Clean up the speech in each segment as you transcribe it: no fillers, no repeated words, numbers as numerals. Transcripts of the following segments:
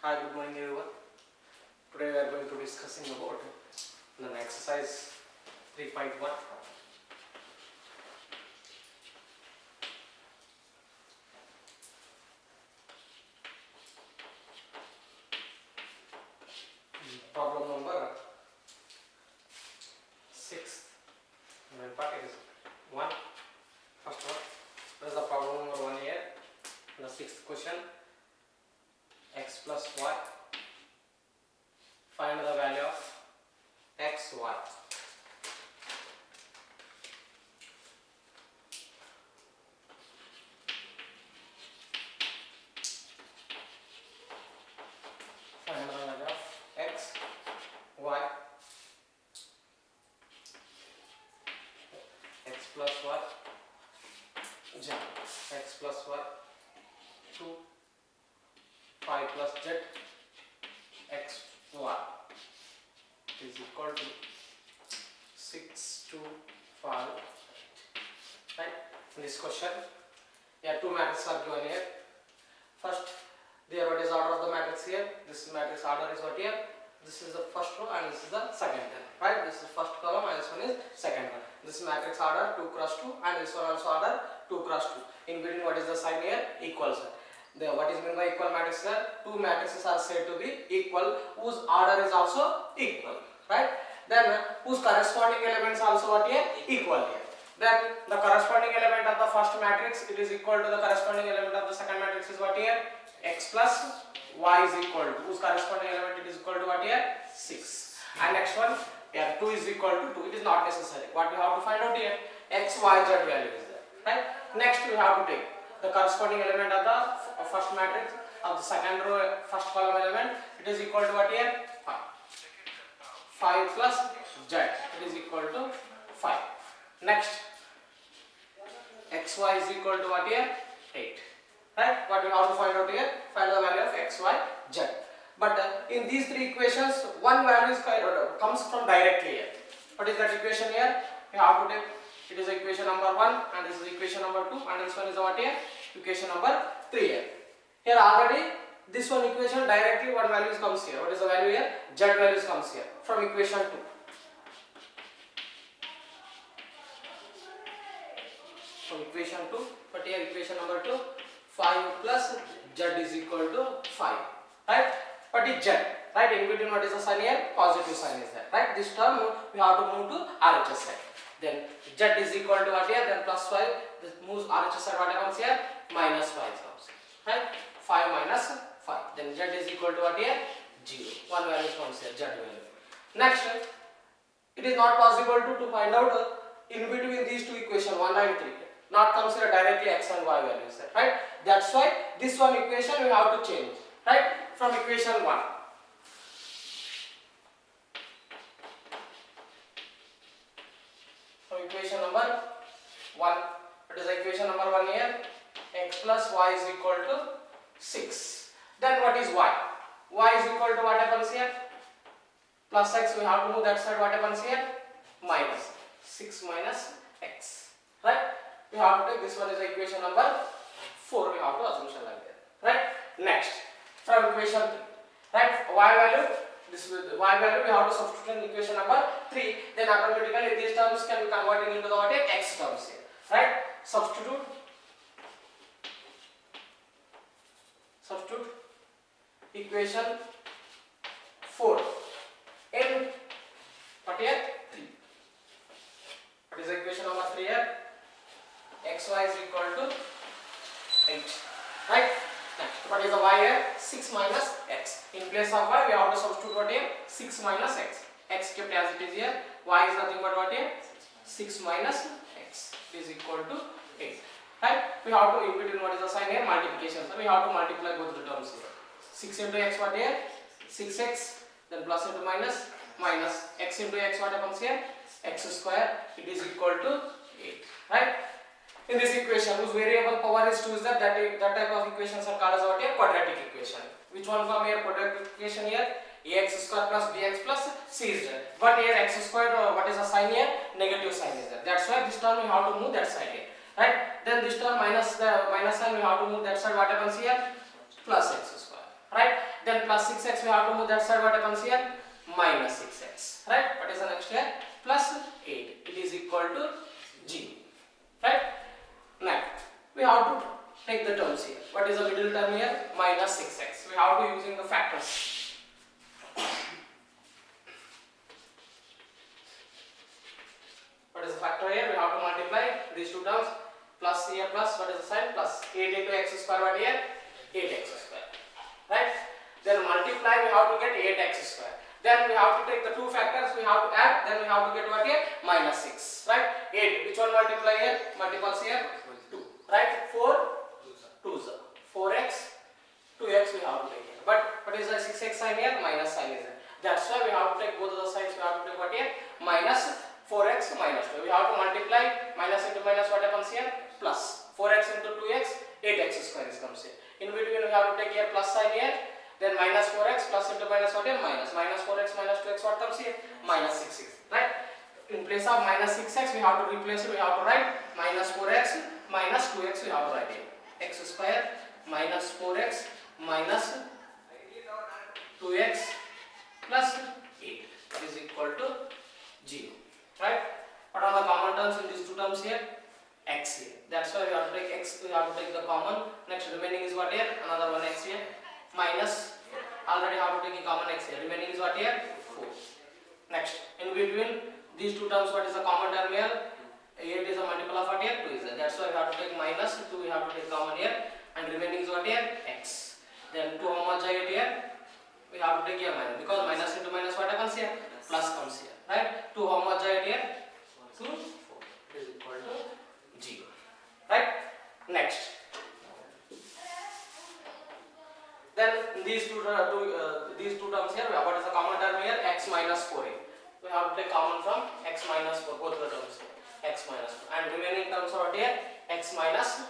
Hi, good morning everyone. Today we are going to discussing about an exercise 3.1. Problem number 6. Main part is 1. First one. This is the problem number 1 here. The sixth question. X plus y. Find the value of x, y. Find the value of x, y. X plus y. Z. X plus y. 2. 5 plus z. X, y is equal to 6 to 5. Right? In this question, here two matrices are given here. First, there what is order of the matrix here? This matrix order is what here? This is the first row and this is the second one. Right? This is first column and this one is second one. This matrix order 2 cross 2 and this one also order 2 cross 2. In between, what is the sign here? Equal sign. What is meant by equal matrix here? Two matrices are said to be equal whose order is also equal, right? Then whose corresponding elements also what here? Equal here. Then the corresponding element of the first matrix, it is equal to the corresponding element of the second matrix is what here? X plus y is equal to whose corresponding element it is equal to what here? 6. And next one, here 2 is equal to 2. It is not necessary. What we have to find out here? X, y, z value is there, right? Next we have to take the corresponding element of the first matrix of the second row first column element, it is equal to what here? 5. 5 plus z, it is equal to 5. Next, xy is equal to what here? 8. Right? What we have to find out here? Find the value of x, y, z. But in these three equations, one value is comes from directly here. What is that equation here? We have to take, it is equation number 1 and this is equation number 2 and this one is what here? Equation number 3 here. Here already this one equation directly one value comes here. What is the value here? Z values comes here from equation 2. From equation 2, but here equation number 2, 5 plus z is equal to 5. Right? What is z? Right? In between what is the sign here? Positive sign is there. Right? This term we have to move to RHS side. Then z is equal to what here? Then plus 5. This moves RHS side. What comes here? Minus 5 comes. Right? 5 minus 5. Then z is equal to what here? 0. One value comes here. Z value. Next, it is not possible to find out in between these two equations 1 and 3. Not consider directly x and y values. Right? That's why this one equation we have to change. Right? From equation 1. From equation number 1. What is the equation number 1 here? X plus y is equal to 6. Then what is y? Y is equal to what happens here? Plus x, we have to move that side. What happens here? Minus 6 minus x. Right? We have to take this one is the equation number 4. We have to assumption like that. Right? Next, from equation 3. Right? Y value. This y value we have to substitute in equation number 3. Then automatically these terms can be converted into the what x terms here. Right? Substitute equation 4 in what here? 3. What is the equation number 3 here? Xy is equal to 8. Right? Next, what is the y here? 6 minus x. In place of y, we have to substitute what here? 6 minus x. X kept as it is here. Y is nothing but what here? 6 minus x is equal to 8. Right? We have to, in between what is the sign here? Multiplication. So we have to multiply both the terms here. 6 into x what here? 6x. Then plus into minus. Minus x into x what happens here? X square. It is equal to 8. Right? In this equation, whose variable power is 2 is that type of equations are called as what here? Quadratic equation. Which one from here? Quadratic equation here? Ax square plus bx plus c is there. But here x square, what is the sign here? Negative sign is there. That's why this term we have to move that side here. Right? Then this term minus the minus sign we have to move that side. What happens here? Plus x square. Right? Then plus 6x, we have to move that side. What happens here? Minus 6x. Right? What is the next here? Plus 8. It is equal to 0. Right? Now we have to take the terms here. What is the middle term here? Minus 6x. We have to using the factors. What is the factor here? We have to multiply these two terms. Plus here plus, what is the sign? Plus 8 into x square, what here? 8x square. Right? Then multiply, we have to get 8x square. Then we have to take the two factors, we have to add, then we have to get what here? Minus 6. Right? 8. Which one multiply here? Multiples here? 2. Right? 4 2s. 4x, 2x we have to take here. But what is the 6x sign here? Minus sign is there. That's why we have to take both of the sides, we have to take what here? Minus 4x minus 2. We have to multiply minus into minus, what happens here? Plus 4x into 2x, 8x square is comes here. In between we have to take here plus sign here. Then minus 4x plus into minus what here? Minus. Minus 4x minus 2x what comes here? Minus 6x. Right? In place of minus 6x we have to replace it. We have to write minus 4x minus 2x we have to write here. X square minus 4x minus 2x plus 8 is equal to 0. Right? What are the common terms in these two terms here? X here. That's why we have to take x, we have to take the common. Next remaining is what here? Another one x here. Minus, already have to take a common x here. Remaining is what here? 4. Next, in between these two terms, what is the common term here? 8 is a multiple of what here? 2 is there. That's why we have to take minus 2, we have to take common here. And remaining is what here? X. Then 2 how much I get here? We have to take here minus. Because minus into minus what happens here? Plus comes here. Right? 2 how much I get here? 2, 4. It is equal to 0. Right? Next. Then these two terms here, what is the common term here? X minus 4a. We have to take common from x minus 4, both the terms here. X minus 4. And remaining terms are what here? X minus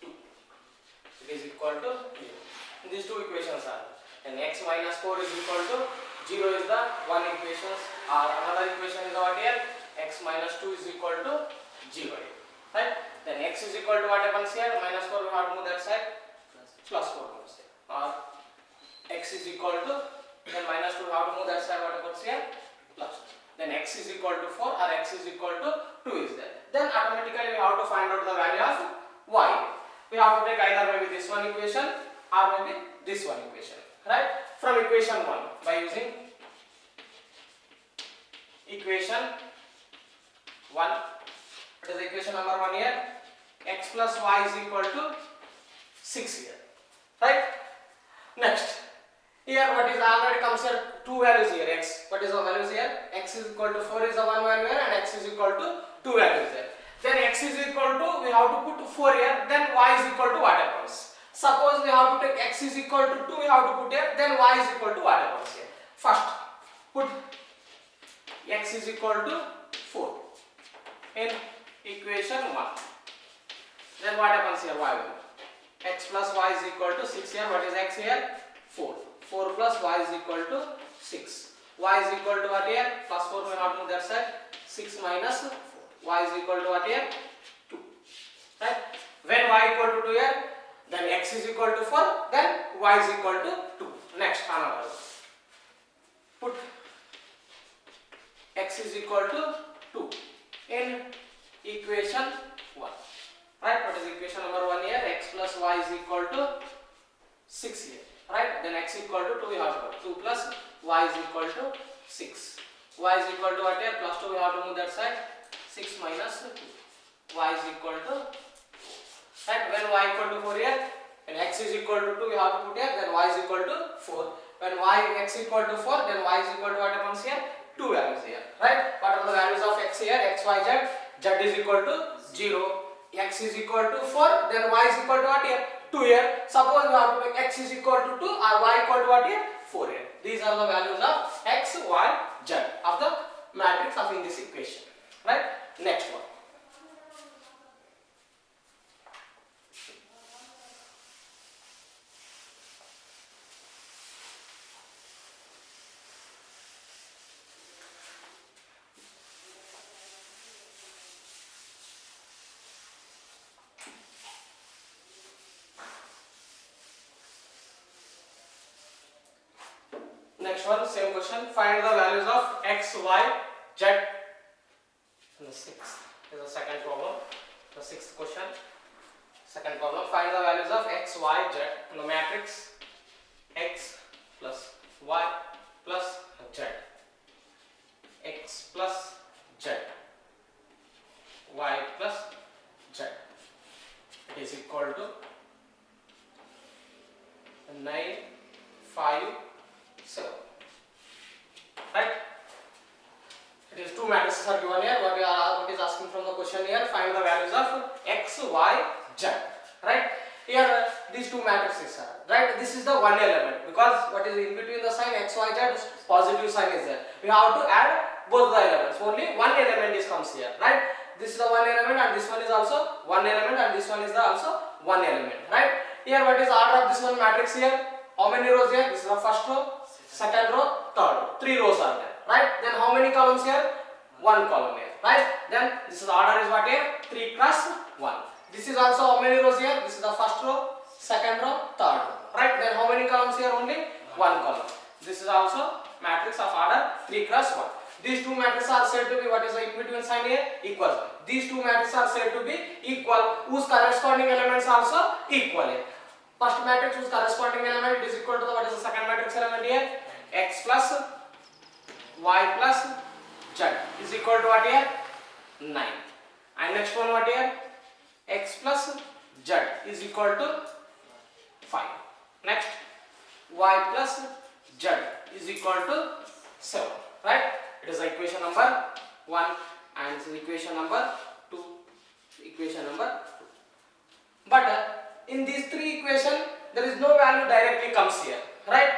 2. It is equal to 0. These two equations are. And x minus 4 is equal to 0 is the one equation. Another equation is what here? X minus 2 is equal to 0. Right? Then x is equal to what happens here? Minus 4 we have to move that side. Plus 4 comes here. X is equal to, then minus 2 we have to move that side, what happens here? Plus 2. Then x is equal to 4 or x is equal to 2 is there. Then automatically we have to find out the value of y. We have to take either maybe this one equation or maybe this one equation. Right? From equation 1 by using equation 1. What is the equation number 1 here? X plus y is equal to 6 here. Right? Next. Here what is already comes here? Two values here. X. What is the values here? X is equal to 4 is the one value here and x is equal to 2 values here. Then x is equal to, we have to put 4 here. Then y is equal to what happens? Suppose we have to take x is equal to 2, we have to put here. Then y is equal to what happens here? First, put x is equal to 4 in equation 1. Then what happens here? Y will. X plus y is equal to 6 here. What is x here? 4. 4 plus y is equal to 6. Y is equal to what here? Plus 4 we have to move that side. 6 minus 4. Y is equal to what here? 2. Right? When y equal to 2 here, then x is equal to 4, then y is equal to 2. Next, another. Put x is equal to 2 in equation 1. Right? What is equation number 1 here? X plus y is equal to 6 here. Right? Then x equal to 2 we have got 2 plus y is equal to 6. Y is equal to what here? Plus 2 we have to move that side. 6 minus 2. Y is equal to 4. Right? When y equal to 4 here, and x is equal to 2 we have to put here, then y is equal to 4. When x equal to 4, then y is equal to what happens here? 2 values here. Right? What are the values of x here? X, y, z. Z is equal to 0. X is equal to 4, then y is equal to what here? 2 here. Suppose we have to make x is equal to 2 or y equal to what here? 4 here. These are the values of x, y, z of the matrix of in this equation. Right? Next one. Next one, same question. Find the values of x, y, z. And the sixth is the second problem. The sixth question. Second problem. Find the values of x, y, z in the matrix x plus y plus z. X plus z. Y plus z. It is equal to 9, 5, 7. Right? It is two matrices are given here. What is asking from the question here? Find the values of x, y, z. Right? Here these two matrices are. Right? This is the one element because what is in between the sign x, y, z is positive sign is there. We have to add both the elements. Only one element is comes here. Right? This is the one element and this one is also one element and this one is the also one element. Right? Here what is order of this one matrix here? How many rows here? This is the first row, second row, third row. 3 rows are there. Right? Then how many columns here? 1 column here. Right? Then this is order is what here? 3 cross 1. This is also how many rows here? This is the first row, second row, third row. Right? Then how many columns here? Only 1 column. This is also matrix of order 3 cross 1. These two matrices are said to be, what is the in between sign here? Equal. These two matrices are said to be equal, whose corresponding elements are also equal here. First matrix whose corresponding element is equal to the, what is the second matrix element here? X plus y plus z is equal to what here? 9. And next one what here? X plus z is equal to 5. Next, y plus z is equal to 7. Right? It is equation number 1 and this is equation number 2. Equation number 2. But in these three equations, there is no value directly comes here. Right?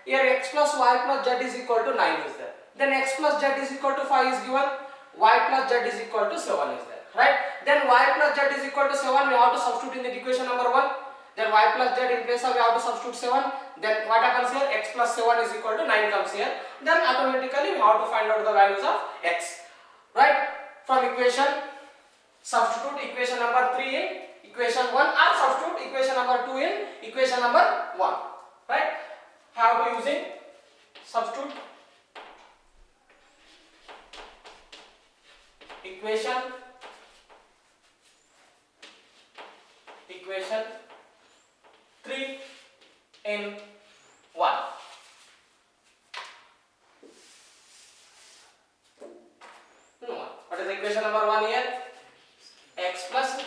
Here x plus y plus z is equal to 9 is there. Then x plus z is equal to 5 is given. Y plus z is equal to 7 is there. Right? Then y plus z is equal to 7. We have to substitute in the equation number 1. Then y plus z in place of we have to substitute 7. Then what happens here? X plus 7 is equal to 9 comes here. Then automatically we have to find out the values of x. Right? From equation, substitute equation number 3 in equation 1 or substitute equation number 2 in equation number 1. Right? How to using substitute equation 3 in 1. What is equation number 1 here? X plus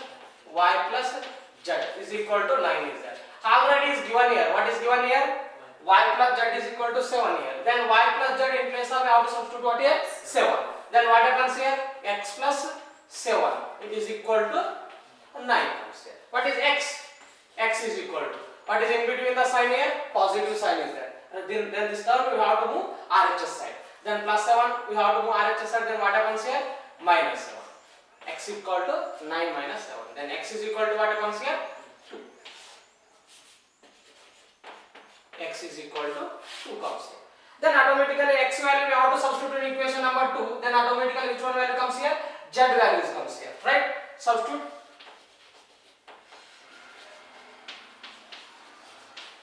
y plus z is equal to 9 is there. Already is given here. What is given here? Y plus z is equal to 7 here. Then y plus z in place of we have to substitute what here? 7. Then what happens here? X plus 7. It is equal to 9 comes here. What is x? X is equal to. What is in between the sign here? Positive sign is there. Then this term we have to move RHS side. Then plus 7 we have to move RHS side. Then what happens here? Minus 7. X is equal to 9 minus 7. Then x is equal to what happens here? 2. X is equal to 2 comes here. Then automatically x value we have to substitute in equation number 2. Then automatically which one value comes here? Z values comes here. Right? Substitute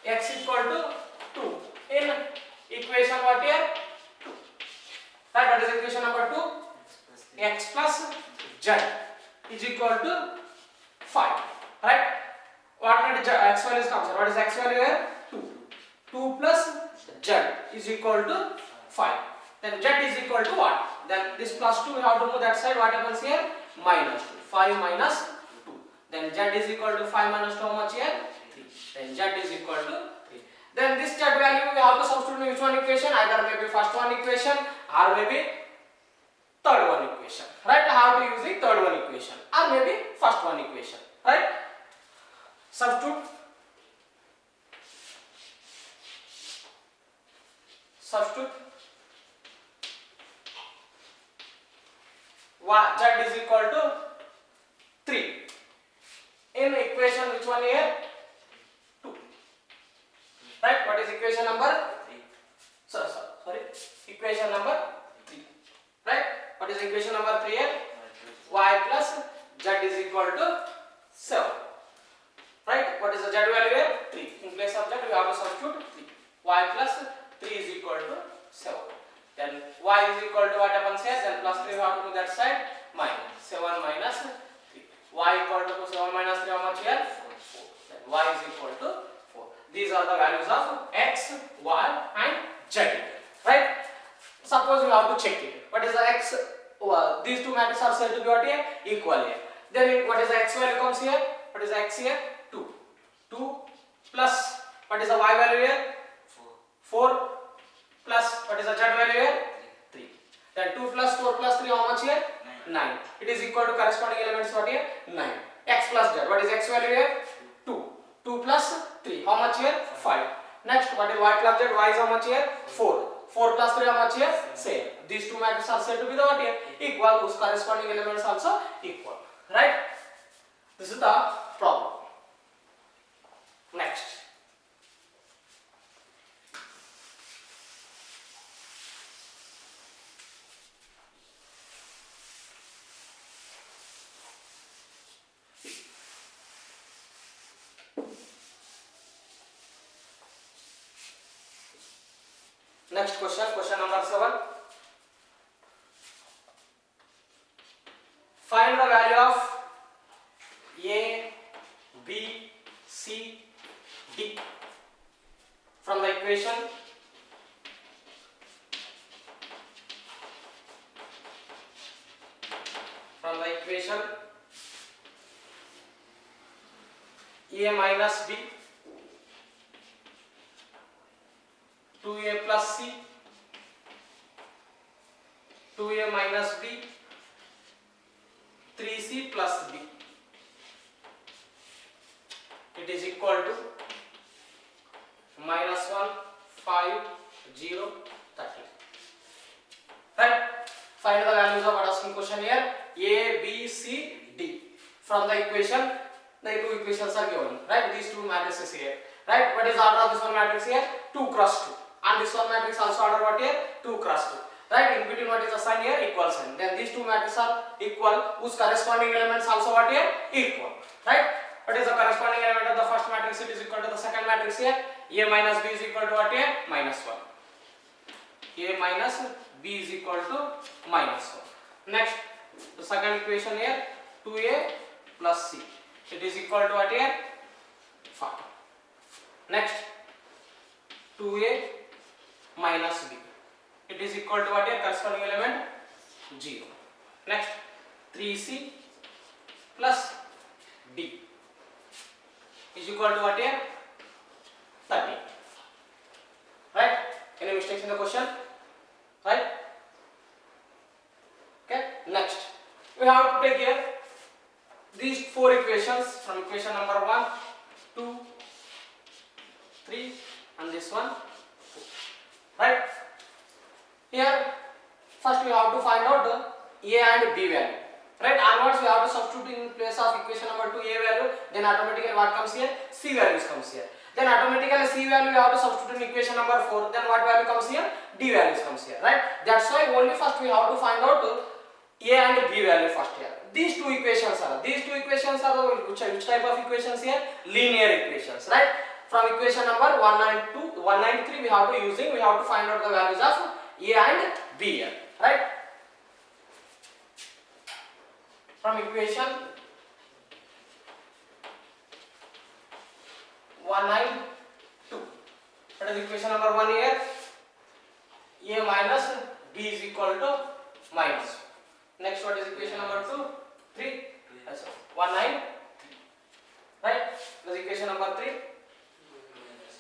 x equal to 2 in equation what here? 2. Right? What is equation number 2? X plus z is equal to 5. Right? What is x value comes here? What is x value here? 2. 2 plus z is equal to 5. Then z is equal to what? Then this plus 2 we have to move that side. What happens here? Minus 2. 5 minus 2. Then z is equal to 5 minus 2 how much here? 3. Then z is equal to 3. Then this z value we have to substitute in which one equation? Either maybe first one equation or maybe third one equation. Right? How to use the third one equation or maybe first one equation. Right? Substitute z is equal to 3 in equation which one here? 2. Right? What is equation number? 3. Sorry. Equation number 3. Right? What is equation number 3 here? Y plus z is equal to 7. Right? What is the z value here? 3. In place of z we have to substitute 3. Y plus 3 is equal equal to 7. Then y is equal to what happens here? Then plus 3 we have to do that side, minus 7 minus 3. Y equal to 7 minus 3 how much here? 4. Then y is equal to 4. These are the values of x, y and z. Right? Suppose we have to check it. What is the x? These two matrices are said to be what here? Equal here. Then what is the x value comes here? What is the x here? 2. 2 plus what is the y value here? 4 plus what is the z value here? 3. Then 2 plus 4 plus 3 how much here? 9. It is equal to corresponding elements what here? 9. X plus z. What is x value here? 2. 2 plus 3 how much here? 5. Next what is y plus z? Y is how much here? 4. 4 plus 3 how much here? Same. These two matrices are said to be the what here? Equal. Whose corresponding elements also equal. Right? This is the problem. Next. Next question, question number 7. Find the value of A, B, C, D from the equation A minus B, 2A plus C, 2A minus B, 3C plus B. It is equal to minus 1, 5, 0, 30. Right? Find the values of what asking question here. A, B, C, D. From the equation, the two equations are given. Right? These two matrices here. Right? What is the order of this one matrix here? 2 cross 2. And this one matrix also order what here? 2 cross 2. Right? In between what is the sign here? Equal sign. Then these two matrices are equal, whose corresponding elements also what here? Equal. Right? What is the corresponding element of the first matrix? It is equal to the second matrix here. A minus B is equal to what here? Minus 1. A minus B is equal to minus 1. Next, the second equation here, 2A plus C. It is equal to what here? 5. Next, 2A minus B. It is equal to what here? Corresponding element 0. Next, 3C plus D is equal to what here? 30. Right? Any mistakes in the question? Right? Okay. Next, we have to take here these four equations from equation number 1, 2, 3 and this one 4. Right? Here first we have to find out the A and B value. Right? Onwards we have to substitute in place of equation number 2 A value, then automatically what comes here? C values comes here. Then automatically C value we have to substitute in equation number 4, then what value comes here? D values comes here. Right? That's why only first we have to find out A and B value first here. These two equations are which type of equations here? Linear equations. Right? From equation number 193 we have to find out the values of A and B here. Right? From equation 192. What is equation number 1 here? A minus B is equal to minus. Next, what is equation number 2? 3. 19. Right? What is equation number 3?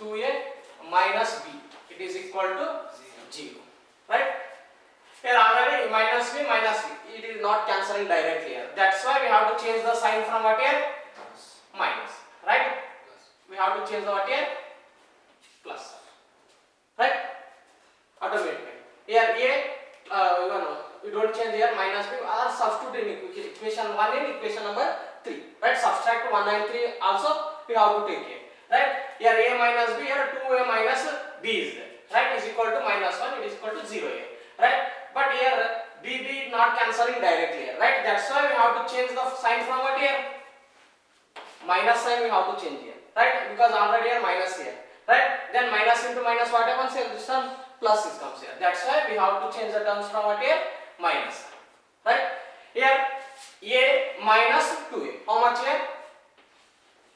2A minus B. It is equal to 0. Right? Here already minus B minus B. It is not cancelling directly here. That's why we have to change the sign from what here? Minus. Right? We have to change the what here? Plus. Right? Automatically. Here A, we don't change here minus B, or substitute in equation 1 in equation number 3. Right? Subtract 193 also we have to take here. Right? Here A minus B, here 2A minus B is there. Right? Is equal to minus 1, it is equal to 0 here. Right? But here B not cancelling directly here. Right? That's why we have to change the sign from what here? Minus sign we have to change here. Right? Because already here minus here. Right? Then minus into minus what happens here? This one plus 6 comes here. That's why we have to change the terms from what here? Minus. Right? Here a minus 2a. How much here?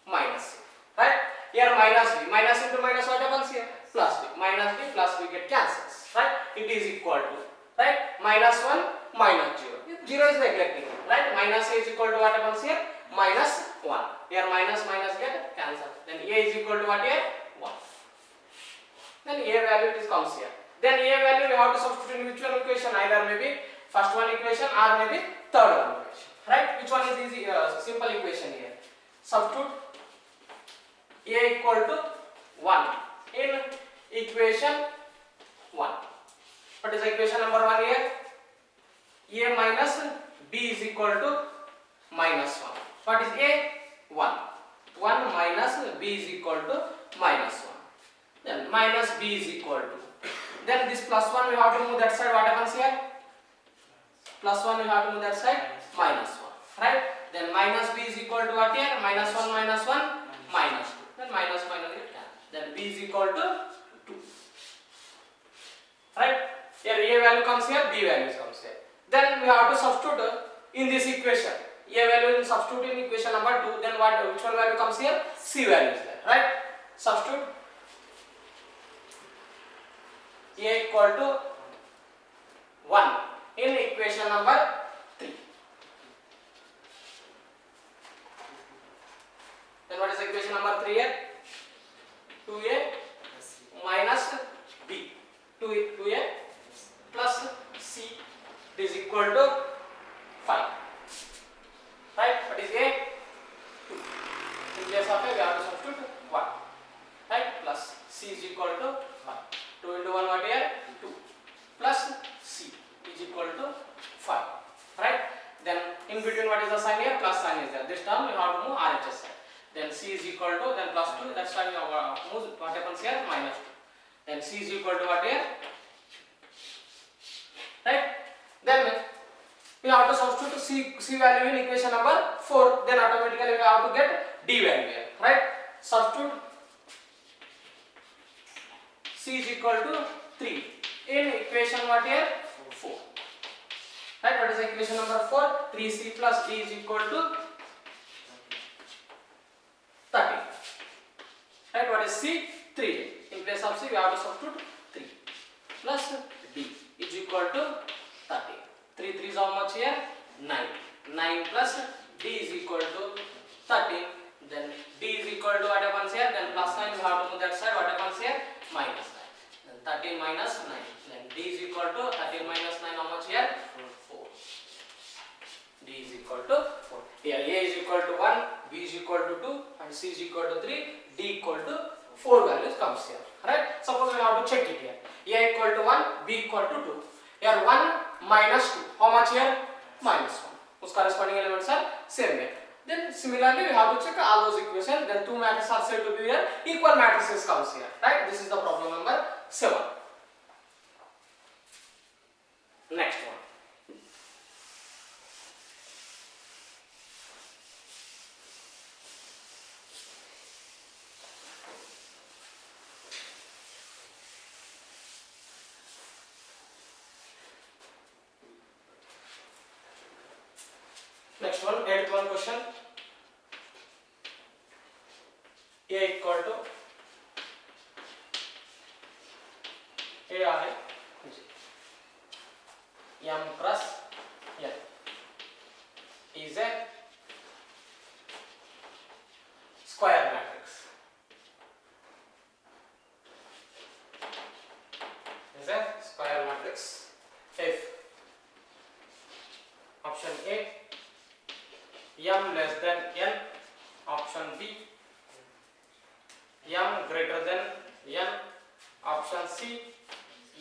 Minus a. Right? Here minus b. Minus into minus what happens here? Plus b. Minus b plus b get cancels. Right? It is equal to, right? Minus 1 minus 0. 0 is neglecting. Right? Minus a is equal to what happens here? Minus 1. Here minus minus get cancelled. Then a is equal to what here? 1. Then a value it comes here. Then a value we have to substitute in which one equation? Either maybe first one equation or maybe third one equation. Right? Which one is easy? Simple equation here. Substitute a equal to 1 in equation 1. What is the equation number 1 here? A minus b is equal to minus 1. What is a? 1. 1 minus b is equal to minus 1. Then minus b is equal to. Then this plus 1 we have to move that side. What happens here? Plus 1 we have to move that side. Minus 1. Right? Then minus b is equal to what here? Minus 1 minus 1 minus 2. Then minus minus get cancelled. Then b is equal to 2. Right? Here a value comes here, b value comes here. Then we have to substitute in this equation. A value is substitute in equation number 2. Then which one value comes here? C value is there. Right? Substitute a equal to 1 in equation number 3. Then what is equation number 3 here? 2a minus b. 2a plus c is equal to 5. Right? What is a? 2. In place of a we have to substitute 1. Right? Plus c is equal to 5. 2 into 1 what here? 2. Plus c is equal to 5. Right? Then in between what is the sign here? Plus sign is there. This term we have to move RHS side. Then c is equal to, then plus 2. That's why we move what happens here? Minus 2. Then c is equal to what here? Right? Then we have to substitute c value in equation number 4. Then automatically we have to get d value here. Right? Substitute c is equal to 3 in equation what here? 4. Right? What is the equation number 4? 3c plus d is equal to 30. Right? What is c? 3. In place of c we have to substitute 3 plus d is equal to 30. 3 3 is how much here? 9. 9 plus d is equal to 30. Then d is equal to what happens here? Then plus sign we have to move that side. What happens here? Minus 9. Then 30 minus 9. Then d is equal to 30 minus 9 how much here? 4. D is equal to 4. Here a is equal to 1, b is equal to 2 and c is equal to 3, d equal to 4 values comes here. Right? Suppose we have to check it here. A equal to 1, b equal to 2. Here 1 minus 2. How much here? Minus 1. Whose corresponding elements are same here. Then similarly we have to check all those equations. Then two matrices are said to be here. Equal matrices comes here. Right? This is the problem number 7. Next one. Next one, 8th one question. A equal to AI M plus N is a square matrix. Is a square matrix if option A M less than N, option B M greater than N, option C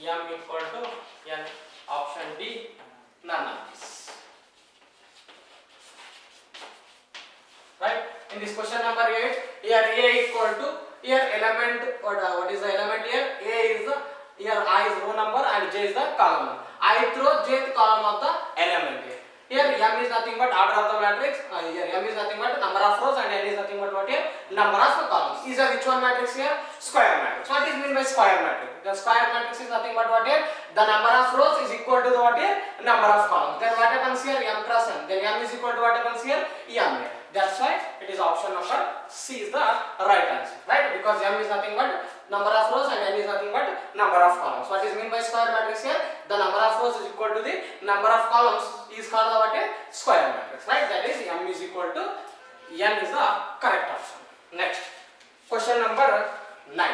M equal to N, option D none of this. Right? In this question number 8, here A equal to, here element, what is the element here? A is the, here I is row number and J is the column number. I throw jth column of the element here. Here M is nothing but order of the matrix. Here M is nothing but number of rows and N is nothing but what here? Number of columns. Is a which one matrix here? Square matrix. What what is mean by square matrix? The square matrix is nothing but what here? The number of rows is equal to the what here? Number of columns. Then what happens here? M cross n. Then m is equal to what happens here? M. That's why it is option number C is the right answer, right? Because m is nothing but number of rows and n is nothing but number of columns. What is mean by square matrix here? The number of rows is equal to the number of columns is called the what here? Square matrix, right? That is m is equal to n is the correct option. Next, question number 9.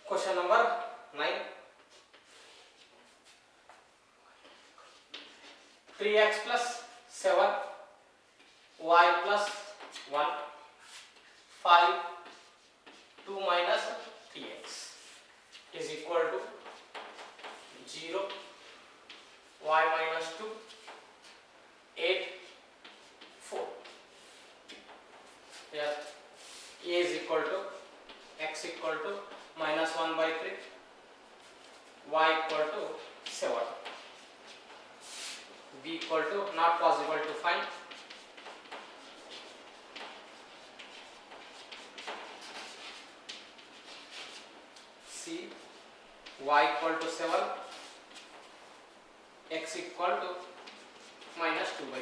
Question number 9. 3x plus 7, y plus 1, 5, 2 minus 3x is equal to 0, y minus 2, 8, 4. Here a is equal to x equal to minus 1 by 3, y equal to 7, b equal to not possible to find, c y equal to 7, x equal to minus 2 by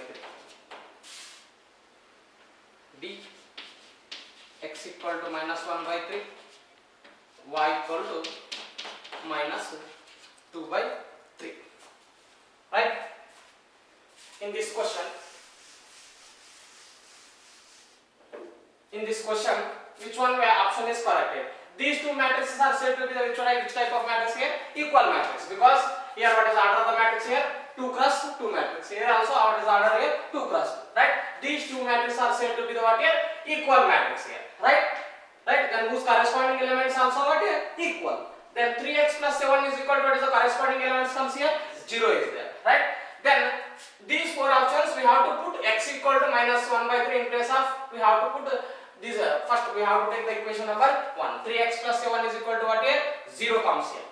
3, d x equal to minus 1 by 3, y equal to minus 2 by 3, right? In this question, which one option is correct here? These two matrices are said to be the which type of matrix here? Equal matrix, because here what is order of the matrix here? 2 cross 2 matrix. Here also what is order here? 2 cross 2, right? These two matrices are said to be the what here? Equal matrix here, right? Right? Then whose corresponding elements also what here? Equal. Then 3x plus 7 is equal to what is the corresponding elements comes here? 0 is there, right? Then these four options we have to put x equal to minus 1 by 3 in place of, we have to put these first we have to take the equation number 1. 3x plus 7 is equal to what here? 0 comes here.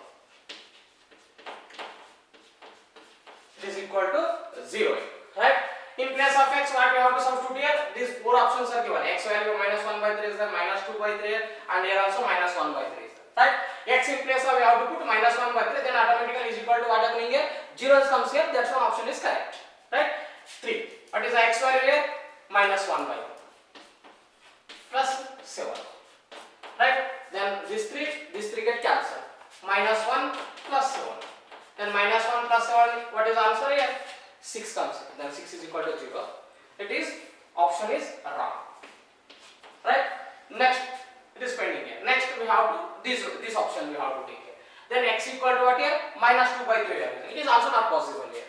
It is equal to 0, right? In place of x, what we have to substitute here? These four options are given. X value minus 1 by 3 is there, minus 2 by 3, and here also minus 1 by 3 is there, right? X in place of we have to put minus 1 by 3, then automatically is equal to what happening here? 0 comes here, that's one option is correct, right? 3. What is the x value here? Minus 1 by 3 plus 7, right? Then this 3 get cancelled. Minus 1 plus 7. Then minus 1 plus 7, what is the answer here? 6 comes here. Then 6 is equal to 0. It is option is wrong, right? Next, it is pending here. Next we have to this option we have to take here. Then x equal to what here? Minus 2 by 3 everything. It is also not possible here.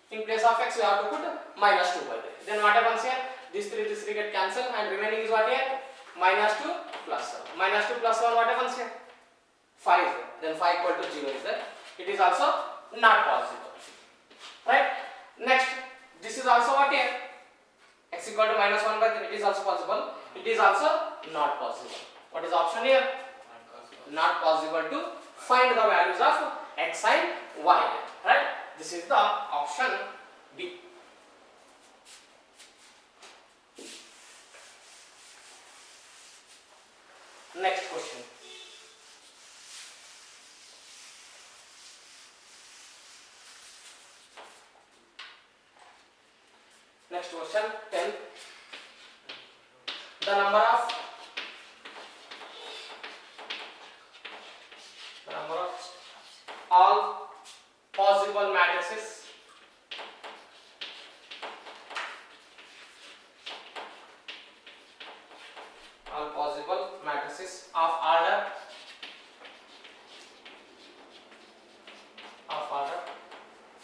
In place of x we have to put minus 2 by 3. Then what happens here? This 3 get cancelled and remaining is what here? Minus 2 plus 7. Minus 2 plus 1 what happens here? 5. Then 5 equal to 0 is there. It is also not possible, right? Next, this is also what here? X equal to minus 1 by 3. It is also possible. It is also not possible. What is the option here? Not possible to find the values of x and y, right? This is the option B. Next question. Next question 10. The number of all possible matrices of order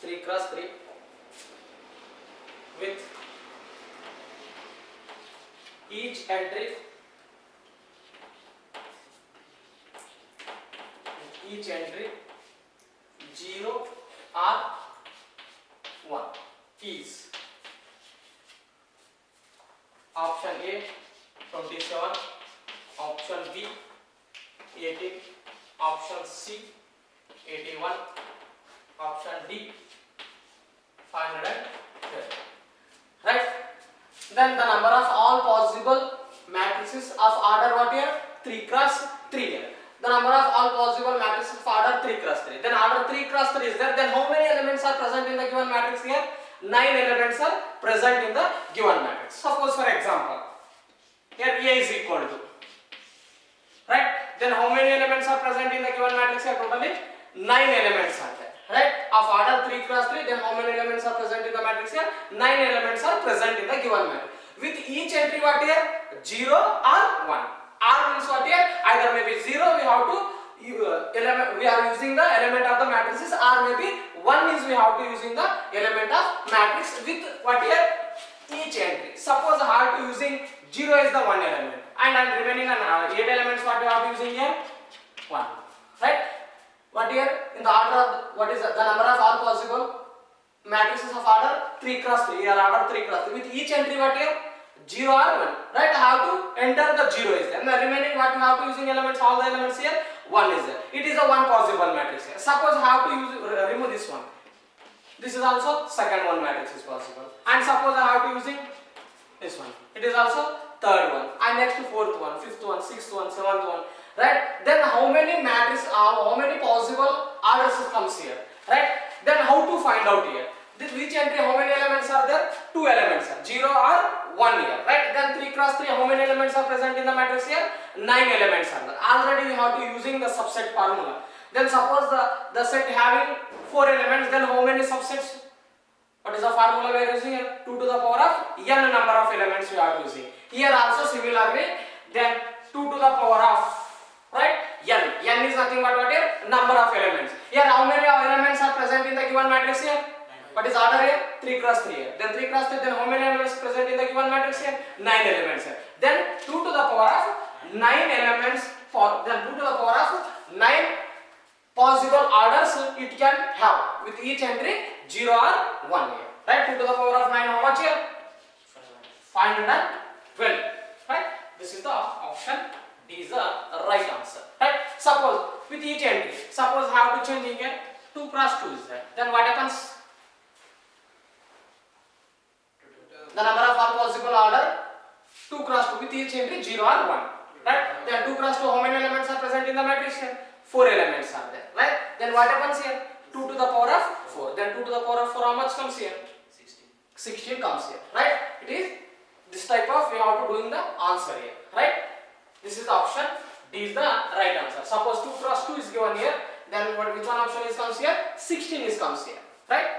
3 cross 3 with each entry 0 or 1 is option A 27, option B 18, option C 81, Option D, 512. Right? Then the number of all possible matrices of order what here? 3 cross 3 here. The number of all possible matrices of order 3 cross 3. Then order 3 cross 3 is there. Then how many elements are present in the given matrix here? 9 elements are present in the given matrix. Suppose for example, here A is equal to, right? Then how many elements are present in the given matrix here? Totally 9 elements are there, right? Of order 3 cross 3, then how many elements are present in the matrix here? 9 elements are present in the given matrix. With each entry what here? 0 or 1. R means what here? Either maybe 0 we have to we are using the element of the matrices, or maybe 1 means we have to using the element of matrix with what here? Each entry. Suppose I have to using 0 is the one element and remaining 8 elements what we have to using here? 1. Right? What here? In the order of what is the number of all possible matrices of order 3 cross 3 or order 3 cross 3 with each entry what here? 0 or 1. Right? I have to enter the 0 is there. And the remaining what we have to using elements, all the elements here? 1 is there. It is a one possible matrix here. Suppose I have to use remove this one. This is also second one matrix is possible. And suppose I have to using this one. It is also third one. And next to fourth one, fifth one, sixth one, seventh one. Right? Then how many matrices, how many possible orders comes here? Right? Then how to find out here? This which entry, how many elements are there? 2 elements are 0 or 1 here. Right? Then 3 cross 3, how many elements are present in the matrix here? 9 elements are there. Already we have to using the subset formula. Then suppose the set having 4 elements, then how many subsets? What is the formula we are using here? 2 to the power of n number of elements we are using. Here also similarly, then 2 to the power of, right? N is nothing but what here? Number of elements. Here how many elements are present in the given matrix here? What is order here? 3 cross 3 here. Then 3 cross 3, then how many elements present in the given matrix here? 9 elements here. Then 2 to the power of 9 elements for, then 2 to the power of 9 possible orders it can have with each entry 0 or 1 here. Right? 2 to the power of 9 how much here? 512. Right? This is the option D is the right answer. Right? Suppose with each entry, suppose I have to change here 2 cross 2 is there. Then what happens? The number of all possible order 2 cross 2 with each entry 0 or 1. Right? Then 2 cross 2 how many elements are present in the matrix here? 4 elements are there. Right? Then what happens here? 2 to the power of 4. Then 2 to the power of 4 how much comes here? 16 comes here. Right? It is this type of we have to doing the answer here. Right? This is the option D is the right answer. Suppose 2 cross 2 is given here. Then which one option is comes here? 16 is comes here. Right?